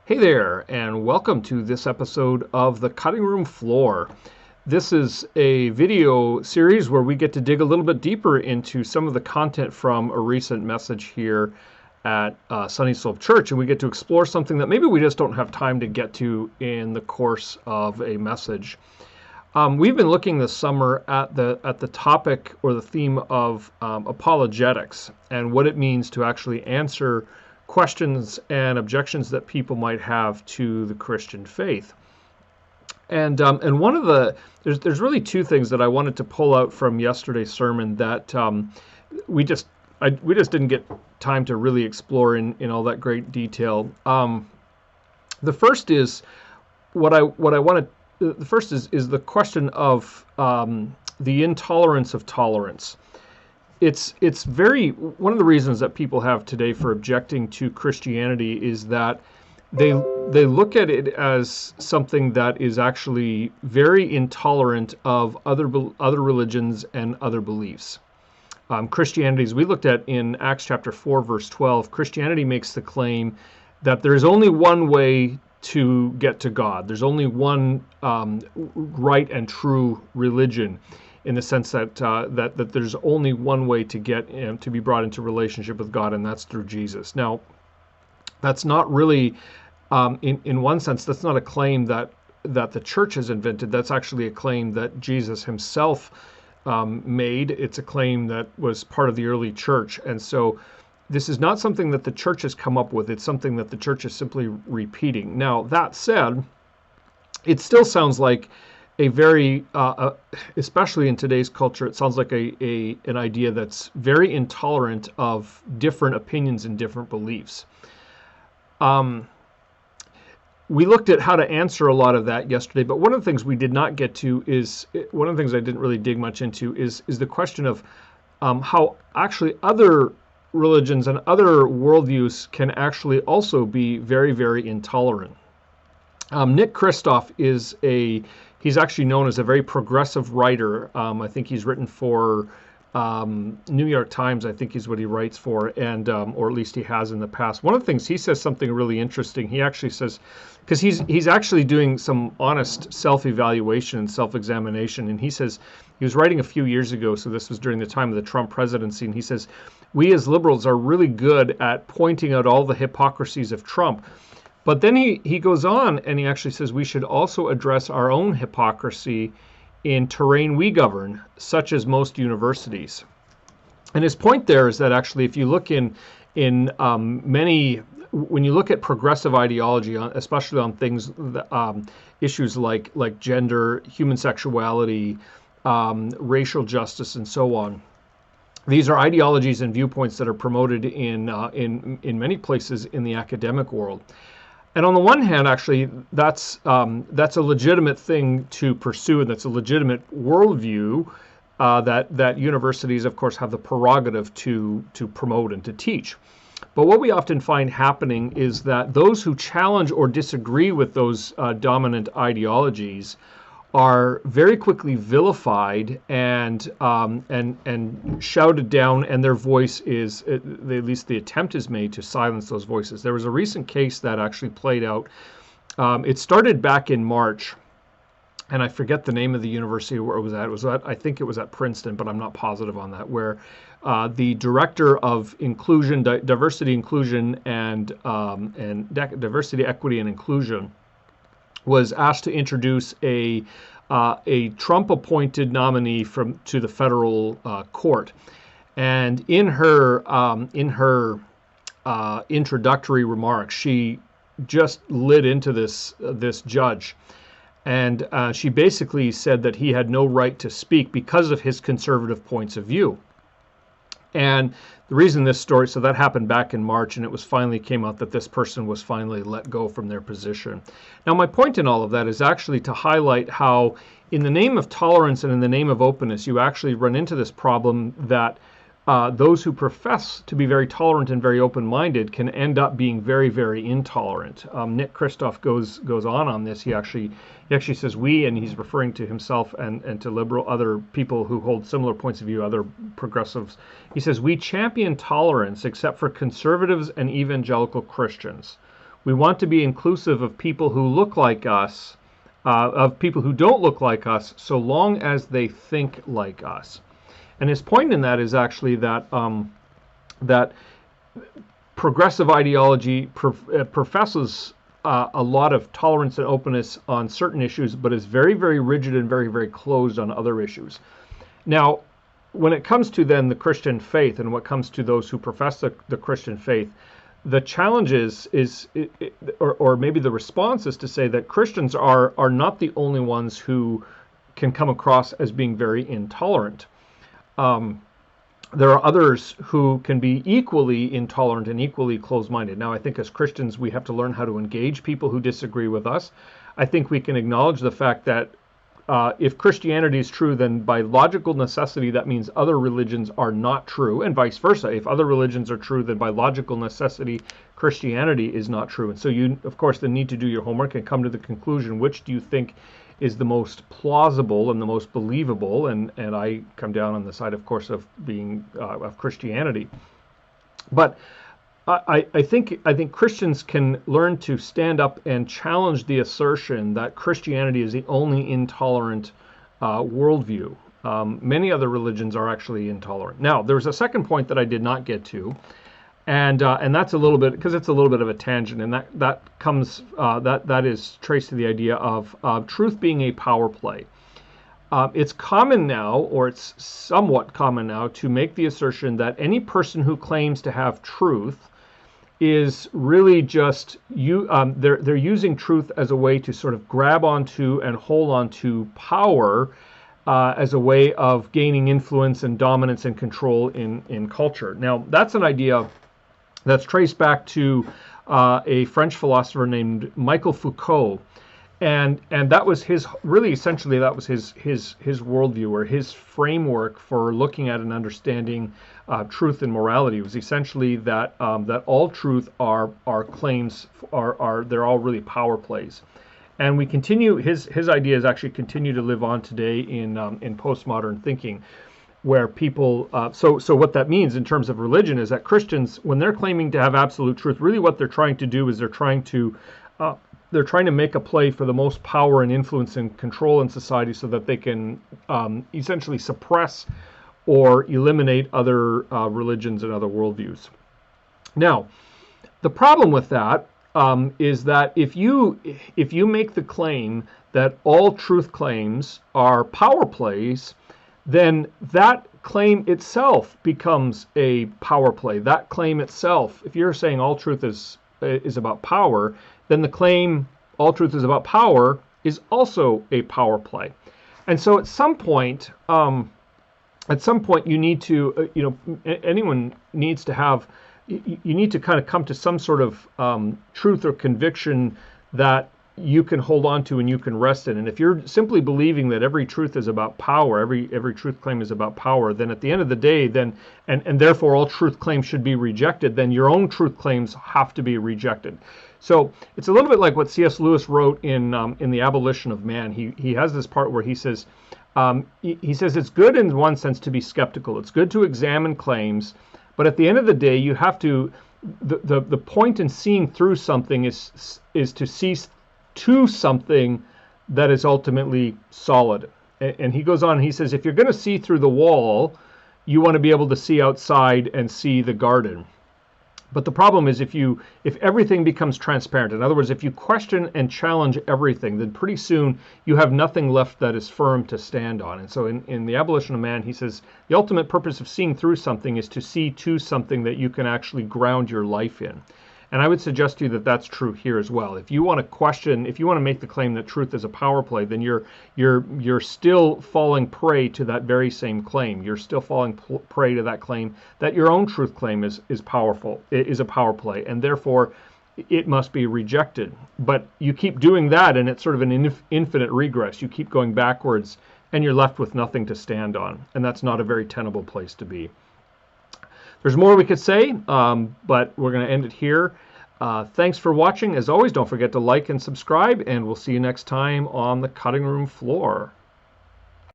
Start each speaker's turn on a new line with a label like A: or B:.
A: Hey there, and welcome to this episode of The Cutting Room Floor. This is a video series where we get to dig a little bit deeper into some of the content from a recent message here at Sunny Slope Church, and we get to explore something that maybe we just don't have time to get to in the course of a message. We've been looking this summer at the topic or the theme of apologetics and what it means to actually answer questions and objections that people might have to the Christian faith. And one of there's really two things that I wanted to pull out from yesterday's sermon that we just didn't get time to really explore in all that great detail. The first is the first is the question of the intolerance of tolerance. It's very, one of the reasons that people have today for objecting to Christianity is that they look at it as something that is actually very intolerant of other religions and other beliefs. Christianity, as we looked at in Acts chapter 4, verse 12, Christianity makes the claim that there's only one way to get to God. There's only one right and true religion, in the sense that that there's only one way to get to be brought into relationship with God, and that's through Jesus. Now, that's not really, in one sense, that's not a claim that the church has invented. That's actually a claim that Jesus himself made. It's a claim that was part of the early church, and so this is not something that the church has come up with. It's something that the church is simply repeating. Now, that said, it still sounds like a very, especially in today's culture, it sounds like an idea that's very intolerant of different opinions and different beliefs. We looked at how to answer a lot of that yesterday, but one of the things we did not get to is, one of the things I didn't really dig much into is the question of how actually other religions and other worldviews can actually also be very, very intolerant. Nick Kristoff he's actually known as a very progressive writer. I think he's written for New York Times, I think is what he writes for, and or at least he has in the past. One of the things, he says something really interesting. He actually says, because he's actually doing some honest self-evaluation and self-examination, and he says, he was writing a few years ago, so this was during the time of the Trump presidency, and he says, we as liberals are really good at pointing out all the hypocrisies of Trump. But then he goes on and he actually says we should also address our own hypocrisy in terrain we govern, such as most universities. And his point there is that actually, if you look in many, when you look at progressive ideology, especially on things, issues like gender, human sexuality, racial justice, and so on, these are ideologies and viewpoints that are promoted in many places in the academic world. And on the one hand, actually, that's a legitimate thing to pursue, and that's a legitimate worldview that universities, of course, have the prerogative to promote and to teach. But what we often find happening is that those who challenge or disagree with those dominant ideologies are very quickly vilified and shouted down, and their voice is, at least the attempt is made to silence those voices. There was a recent case that actually played out. It started back in March, and I forget the name of the university where it was at. I think it was at Princeton, but I'm not positive on that, where the director of inclusion, diversity, inclusion, and diversity, equity, and inclusion was asked to introduce a Trump-appointed nominee to the federal court, and in her introductory remarks, she just lit into this judge, and she basically said that he had no right to speak because of his conservative points of view. And the reason this story, so that happened back in March, and it was finally came out that this person was finally let go from their position. Now, my point in all of that is actually to highlight how, in the name of tolerance and in the name of openness, you actually run into this problem that those who profess to be very tolerant and very open-minded can end up being very, very intolerant. Nick Kristoff goes on this. He actually says we, and he's referring to himself and to other people who hold similar points of view, other progressives. He says, we champion tolerance except for conservatives and evangelical Christians. We want to be inclusive of people who look like us, of people who don't look like us, so long as they think like us. And his point in that is actually that that progressive ideology professes a lot of tolerance and openness on certain issues, but is very, very rigid and very, very closed on other issues. Now, when it comes to then the Christian faith and what comes to those who profess the Christian faith, the challenge or maybe the response is to say that Christians are not the only ones who can come across as being very intolerant. There are others who can be equally intolerant and equally closed-minded. Now, I think as Christians, we have to learn how to engage people who disagree with us. I think we can acknowledge the fact that if Christianity is true, then by logical necessity, that means other religions are not true, and vice versa. If other religions are true, then by logical necessity, Christianity is not true. And so you, of course, then need to do your homework and come to the conclusion, which do you think is the most plausible and the most believable? And I come down on the side, of course, of being of Christianity. But I think Christians can learn to stand up and challenge the assertion that Christianity is the only intolerant worldview. Many other religions are actually intolerant. Now, there's a second point that I did not get to, and that's a little bit, because it's a little bit of a tangent, and that is traced to the idea of truth being a power play. It's common now, or it's somewhat common now, to make the assertion that any person who claims to have truth is really just they're using truth as a way to sort of grab onto and hold onto power as a way of gaining influence and dominance and control in culture. Now, that's an idea that's traced back to a French philosopher named Michel Foucault. And that was his, really essentially that was his worldview, or his framework for looking at and understanding truth and morality. It was essentially that that all truth are claims, they're all really power plays. And we continue, his ideas actually continue to live on today in postmodern thinking, where people, so what that means in terms of religion is that Christians, when they're claiming to have absolute truth, really what they're trying to do is they're trying to make a play for the most power and influence and control in society, so that they can essentially suppress or eliminate other religions and other worldviews. Now, the problem with that is that if you make the claim that all truth claims are power plays, then that claim itself becomes a power play. That claim itself, if you're saying all truth is about power, then the claim all truth is about power is also a power play. And so at some point you need to, anyone needs to have, you need to kind of come to some sort of truth or conviction that you can hold on to and you can rest in. And if you're simply believing that every truth is about power, every truth claim is about power, then at the end of the day, then and therefore all truth claims should be rejected, then your own truth claims have to be rejected. So it's a little bit like what C.S. Lewis wrote in The Abolition of Man. He has this part where he says it's good in one sense to be skeptical. It's good to examine claims, but at the end of the day, you have to, the point in seeing through something is to see to something that is ultimately solid. And he goes on, he says, if you're going to see through the wall, you want to be able to see outside and see the garden. But the problem is if everything becomes transparent, in other words, if you question and challenge everything, then pretty soon you have nothing left that is firm to stand on. And so in The Abolition of Man, he says, the ultimate purpose of seeing through something is to see to something that you can actually ground your life in. And I would suggest to you that that's true here as well. If you want to question, if you want to make the claim that truth is a power play, then you're still falling prey to that very same claim. You're still falling prey to that claim that your own truth claim is powerful, is a power play, and therefore it must be rejected. But you keep doing that, and it's sort of an infinite regress. You keep going backwards, and you're left with nothing to stand on, and that's not a very tenable place to be. There's more we could say, but we're going to end it here. Thanks for watching. As always, don't forget to like and subscribe, and we'll see you next time on the cutting room floor.